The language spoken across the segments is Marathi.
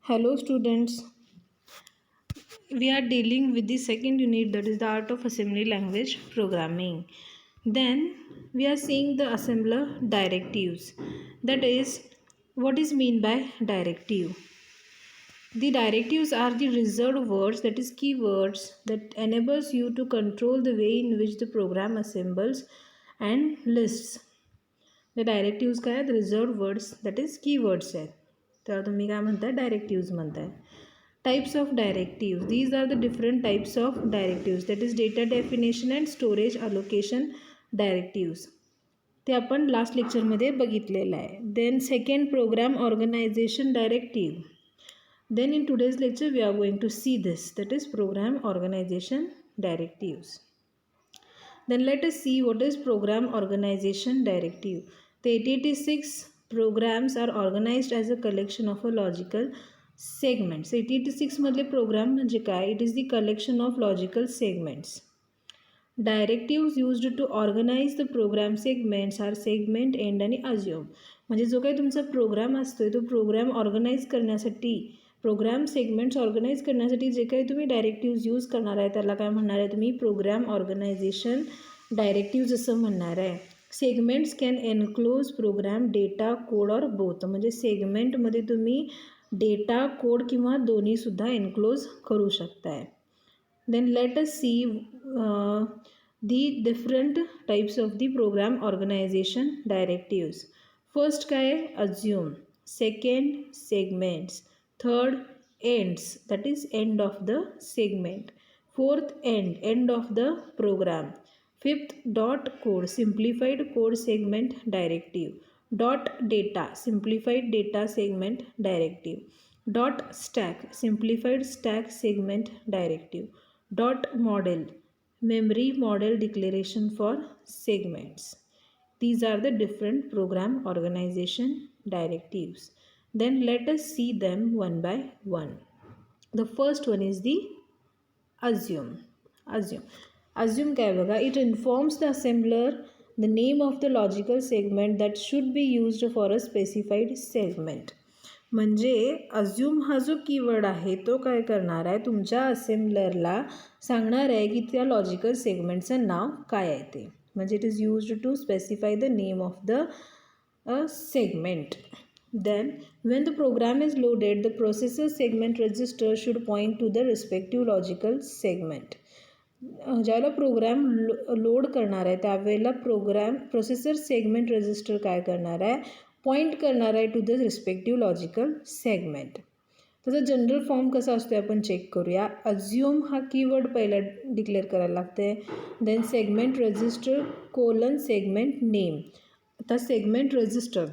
Hello students, we are dealing with the second unit, that is the art of assembly language programming. Then we are seeing the assembler directives. That is, what is mean by directive? The directives are the reserved words, that is keywords, that enables you to control the way in which the program assembles and lists. The directives काय आहेत? Reserved words that is keywords आहेत. तर तुम्ही काय म्हणताय? डायरेक्टिव्ज म्हणताय. Types of directives. These are the different types of directives, that is data definition and storage allocation directives. ते आपण लास्ट लेक्चरमध्ये बघितलेलं आहे. Then second programme organisation directive. Then in today's lecture we are going to see this, that is program organization directives. Then let us see what is program organization directive. The 886 programs are organized as a collection of a logical segments. 886 मधले प्रोग्राम म्हणजे काय? It is the collection of logical segments. Directives used to organize the program segments are segment, end आणि assume. म्हणजे जो काही तुमचा प्रोग्राम असतोय तो प्रोग्राम ऑर्गनाइज करण्यासाठी, प्रोग्राम सेगमेंट्स ऑर्गनाइज करण्यासाठी जे काही तुम्ही डायरेक्टिव्ज यूज करणार आहे त्याला काय म्हणणार आहे तुम्ही? प्रोग्राम ऑर्गनायझेशन डायरेक्टिव्ज असं म्हणणार आहे. Segments can enclose program data code or both. म्हणजे सेगमेंटमध्ये तुम्ही डेटा कोड किंवा दोन्हीसुद्धा एनक्लोज करू शकताय. Then let us see the different types of the program organization directives. First काय आहे? Assume. Second, segments. Third, ends, that is end of the segment. Fourth, end of the program. Fifth, dot code, simplified code segment directive. Dot data, simplified data segment directive. Dot stack, simplified stack segment directive. Dot model, memory model declaration for segments. These are the different program organization directives. Then let us see them one by one. The first one is the assume. Assume काय बघा? It informs the assembler the name of the logical segment that should be used for a specified segment. म्हणजे अज्युम हा जो कीवर्ड आहे तो काय करणार आहे? तुमच्या असेंबलरला सांगणार आहे की त्या लॉजिकल सेगमेंटचं नाव काय आहे ते. म्हणजे it is used to specify the name of the segment. Then when the program is loaded, the processor segment register should point to the respective logical segment. ज्यावेळेला प्रोग्राम लोड करणार आहे त्यावेळेला प्रोसेसर सेगमेंट रजिस्टर काय करणार आहे? पॉईंट करणार आहे to the respective logical segment. त्याचा जनरल फॉर्म कसा असतो आपण चेक करूया. अज्युम हा कीवर्ड पहिला डिक्लेअर करायला लागते. Then segment register colon segment name. आता सेगमेंट रजिस्टर,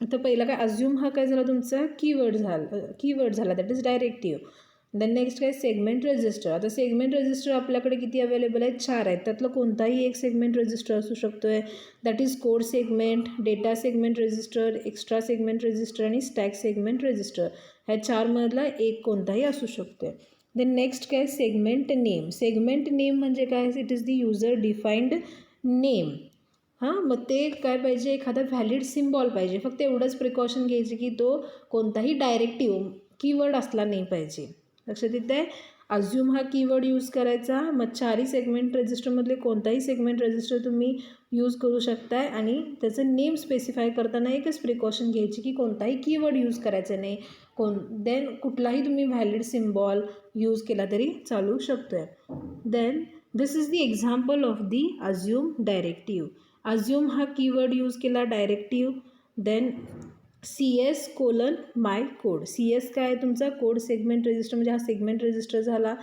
आता पहिला काय? अज्युम हा काय झाला तुमचा? कीवर्ड झाला that is directive. Then next काय? Segment register. आता सेगमेंट रजिस्टर आपल्याकडे किती अवेलेबल आहेत? 4 आहेत. त्यातलं कोणताही एक सेगमेंट रजिस्टर असू शकतो आहे. That is code segment, data segment register, extra segment register आणि स्टॅक सेगमेंट रजिस्टर. ह्या 4मधला एक कोणताही असू शकतो आहे. देन नेक्स्ट काय? Segment name. सेगमेंट नेम म्हणजे काय? It is the user defined name. मग ते काय पाहिजे? एखादा व्हॅलिड सिम्बॉल पाहिजे. फक्त एवढंच प्रिकॉशन घ्यायचे की तो कोणताही डायरेक्टिव्ह कीवर्ड असला नाही पाहिजे. लक्षात येत आहे? अज्युम हा कीवर्ड यूज करायचा. मग 4ही सेगमेंट रजिस्टरमधले कोणताही सेगमेंट रजिस्टर तुम्ही यूज करू शकताय आणि त्याचं नेम स्पेसिफाय करताना एकच प्रिकॉशन घ्यायची की कोणताही कीवर्ड यूज करायचा नाही. देन कुठलाही तुम्ही व्हॅलिड सिम्बॉल यूज केला तरी चालू शकतो आहे. Then this is the example of the assume directive. Assume हा कीवर्ड यूज केला directive. Then CS colon my code. CS काय आहे तुमचा? कोड सेगमेंट रजिस्टर, म्हणजे हा सेगमेंट रजिस्टर झाला.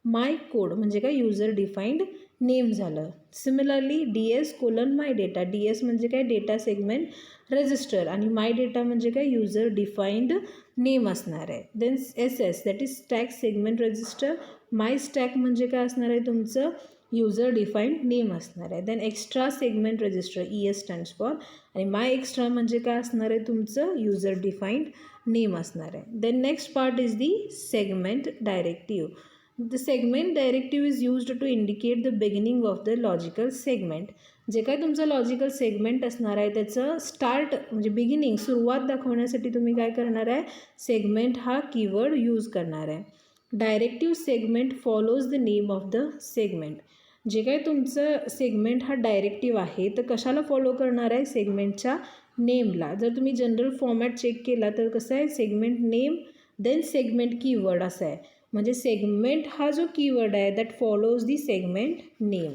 माय कोड म्हणजे काय? युजर डिफाईन्ड नेम झालं. सिमिलरली DS कोलन माय डेटा. DS म्हणजे काय? डेटा सेगमेंट रजिस्टर आणि माय डेटा म्हणजे काय? युजर डिफाईन्ड नेम असणार आहे. Then SS that is stack segment register. My stack म्हणजे काय असणार आहे तुमचं? युजर डिफाईन्ड नेम असणार आहे. Then extra segment register ES stands for आणि माय एक्स्ट्रा म्हणजे काय असणार आहे तुमचं? युजर डिफाईन्ड नेम असणार आहे. Then next part is the segment directive. The segment directive is used to indicate the beginning of the logical segment. जे काय तुमचं लॉजिकल सेगमेंट असणार आहे त्याचं स्टार्ट म्हणजे बिगिनिंग सुरुवात दाखवण्यासाठी तुम्ही काय करणार आहे, सेगमेंट हा कीवर्ड यूज करणार आहे. Directive segment follows the name of the segment. जे काय तुमचं सेगमेंट हा डायरेक्टिव्ह आहे तर कशाला फॉलो करणार आहे, सेगमेंटच्या नेमला. जर तुम्ही जनरल फॉर्मॅट चेक केला तर कसं आहे, segment name then segment keyword असं आहे. म्हणजे सेगमेंट हा जो कीवर्ड आहे that follows the segment name.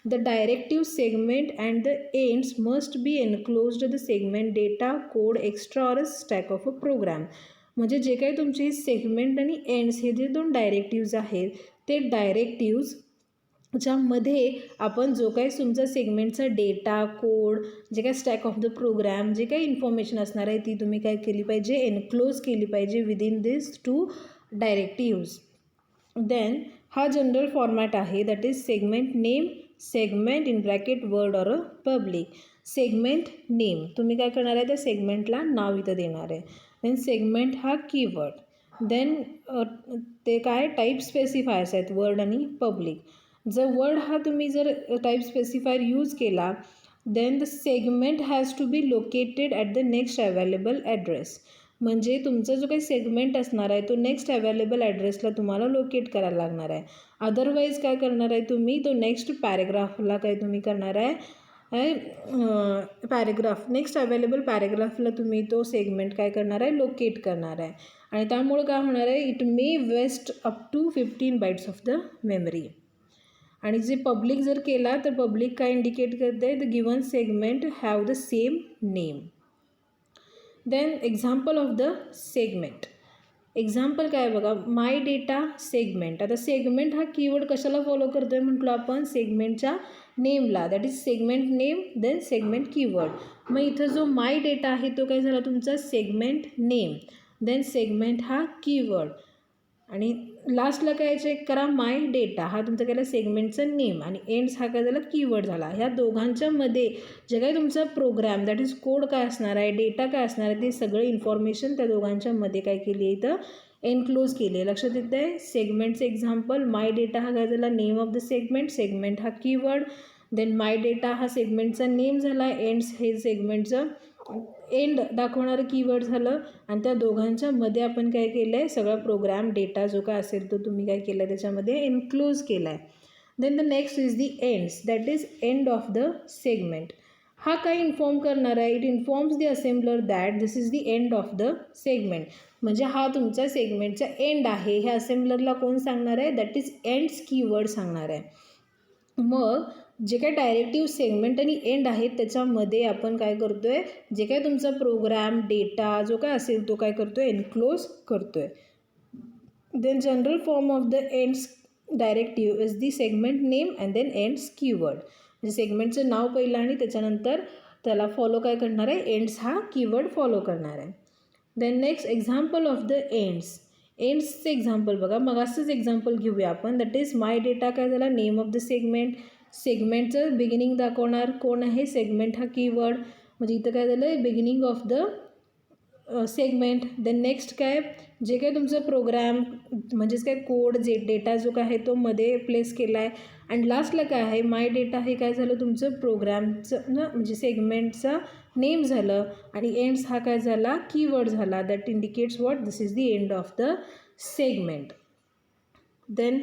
The directive segment and the ends must be enclosed the segment data code extra or stack of a programme. म्हणजे जे काही तुमचे सेगमेंट आणि एंड्स हे जे दोन डायरेक्टिव्ज आहेत ते डायरेक्टिव्ज ज्यामध्ये आपण जो काही तुमचा सेगमेंटचा डेटा कोड जे काही स्टॅक ऑफ द प्रोग्राम जे काही इन्फॉर्मेशन असणार आहे ती तुम्ही काय केली पाहिजे, एनक्लोज केली पाहिजे विदिन दिस टू डायरेक्टिव्ज. देन हा जनरल फॉर्मॅट आहे that is segment name, segment in bracket word or a public. Segment name तुम्ही काय करणार आहे, त्या सेगमेंटला नाव इथं देणार आहे. देन सेगमेंट हा कीवर्ड. देन ते काय टाईप स्पेसिफायर्स आहेत वर्ड आणि पब्लिक. जर वर्ड हा तुम्ही जर टाईप स्पेसिफायर यूज केला then the segment has to be located at the next available address. म्हणजे तुमचा जो काही सेगमेंट असणार आहे तो नेक्स्ट अवेलेबल ॲड्रेसला तुम्हाला लोकेट करायला लागणार आहे. अदरवाईज काय करणार आहे तुम्ही, तो नेक्स्ट पॅरेग्राफला काय तुम्ही करणार आहे, पॅरेग्राफ नेक्स्ट अवेलेबल पॅरेग्राफला तुम्ही तो सेगमेंट काय करणार आहे, लोकेट करणार आहे. आणि त्यामुळे काय होणार आहे, it may waste up to 15 bytes of the memory. आणि जे पब्लिक जर केला तर पब्लिक काय इंडिकेट करते, the given segment have the same name. Then example of the segment. Example काय बघा, माय डेटा सेगमेंट. आता सेगमेंट हा कीवर्ड कशाला फॉलो करतो आहे म्हटलं आपण, सेगमेंटच्या नेमला. That is segment name then segment keyword. मग इथं जो माय डेटा आहे तो काय झाला तुमचा सेगमेंट नेम देन सेगमेंट हा कीवर्ड. आणि लास्टला काय चेक करा, माय डेटा हा तुमचा केला सेगमेंटचं नेम आणि एंड्स हा काय झाला कीवर्ड झाला. ह्या दोघांच्यामध्ये जे काही तुमचा प्रोग्राम दॅट इज कोड काय असणार आहे, डेटा काय असणार आहे, ते सगळे इन्फॉर्मेशन त्या दोघांच्यामध्ये काय केली आहे इथं एनक्लोज केली आहे. लक्षात येतं आहे. सेगमेंटचं एक्झाम्पल, माय डेटा हा काय झाला name of the segment, segment हा कीवर्ड. देन माय डेटा हा सेगमेंटचा नेम झाला, एंड्स हे सेगमेंटचं एंड दाखवणारं कीवर्ड झालं. आणि त्या दोघांच्यामध्ये आपण काय केलं आहे, सगळा प्रोग्राम डेटा जो काय असेल तो तुम्ही काय केला आहे त्याच्यामध्ये एनक्लोज केला आहे. Then the next is the ends that is end of the segment. हा काय इन्फॉर्म करणार आहे, it informs the assembler that this is the end of the segment. म्हणजे हा तुमच्या सेगमेंटचा एंड आहे हे असेंबलरला कोण सांगणार आहे, दॅट इज एंड्स कीवर्ड सांगणार आहे. मग जे काय डायरेक्टिव्ह सेगमेंट आणि एंड आहेत त्याच्यामध्ये आपण काय करतो आहे, जे काय तुमचा प्रोग्राम डेटा जो काय असेल तो काय करतो आहे, एनक्लोज करतो आहे. Then general form of the ends directive is the segment name and then ends keyword. म्हणजे सेगमेंटचं नाव पहिलं आणि त्याच्यानंतर त्याला फॉलो काय करणार आहे, एंड्स हा कीवर्ड फॉलो करणार आहे. Then next example of the ends. एंड्सचं एक्झाम्पल बघा, मग असंच एक्झाम्पल घेऊया आपण. दॅट इज माय डेटा काय झाला नेम ऑफ द सेगमेंट, सेगमेंटचं बिगिनिंग दाखवणार कोण आहे, सेगमेंट हा कीवर्ड. म्हणजे इथं काय झालं आहे, beginning of the segment. Then next काय, जे काय तुमचं प्रोग्राम म्हणजेच काय कोड जे डेटा जो काय आहे तो मध्ये प्लेस केला आहे. आणि लास्टला काय आहे, माय डेटा हे काय झालं तुमचं प्रोग्रामचं ना म्हणजे सेगमेंटचा नेम झालं. आणि एंड्स हा काय झाला कीवर्ड झाला that indicates what, this is the end of the segment. Then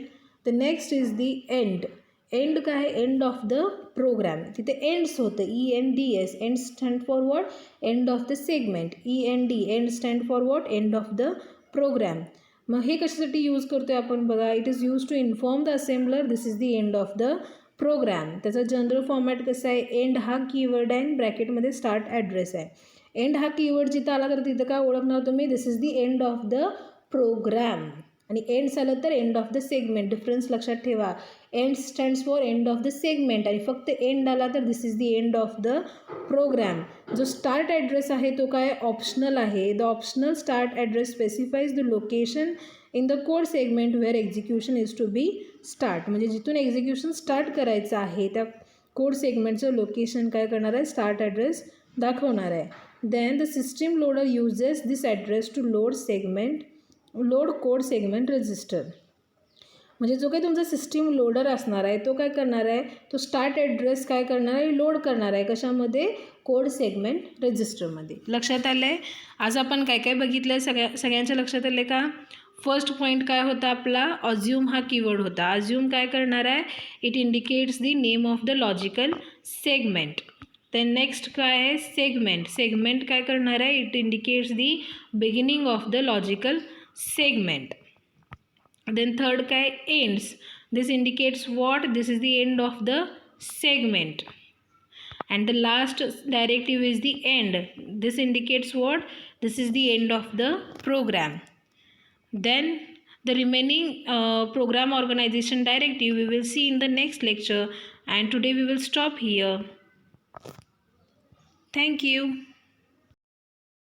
the next is the end. End काय आहे, एंड ऑफ द प्रोग्राम. तिथे एंड्स होतं ENDS, end stand for what, end of the segment. END end stand for what, end of the programme. मग हे कशासाठी यूज करतो आहे आपण बघा, it is use to inform the assembler this is the end of the programme. त्याचा जनरल फॉर्मॅट कसं आहे, एंड हा कीवर्ड आहे आणि ब्रॅकेटमध्ये स्टार्ट ॲड्रेस आहे. एंड हा कीवर्ड जिथं आला तर तिथं काय ओळखणार तुम्ही, this is the end of the program. आणि एंड्स आलं तर end of the segment. Difference लक्षात ठेवा, end stands for end of the segment आणि फक्त एंड आला तर this is the end of the program. जो स्टार्ट ॲड्रेस आहे तो काय ऑप्शनल आहे. The optional start address specifies the location in the code segment where execution is to be start. म्हणजे जिथून एक्झिक्युशन स्टार्ट करायचं आहे त्या कोड सेगमेंटचं लोकेशन काय करणार आहे, स्टार्ट ॲड्रेस दाखवणार आहे. Then the system loader uses this address to load segment, load code segment register. म्हणजे जो काही तुमचा सिस्टीम लोडर असणार आहे तो काय करणार आहे, तो स्टार्ट ॲड्रेस काय करणार आहे, लोड करणार आहे कशामध्ये, कोड सेगमेंट रजिस्टरमध्ये. लक्षात आलं आहे. आज आपण काय काय बघितलं आहे, सगळ्यांच्या लक्षात आलं आहे का. फर्स्ट पॉईंट काय होता आपला, अज्युम हा कीवर्ड होता. अज्युम काय करणार आहे, it indicates the name of the logical segment. Then next काय आहे, सेगमेंट. सेगमेंट काय करणार आहे, it indicates the beginning of the logical segment. Then third काय, ends. This indicates what, this is the end of the segment. And the last directive is the end. This indicates what, this is the end of the program. Then the remaining program organization directive we will see in the next lecture, and today we will stop here. Thank you.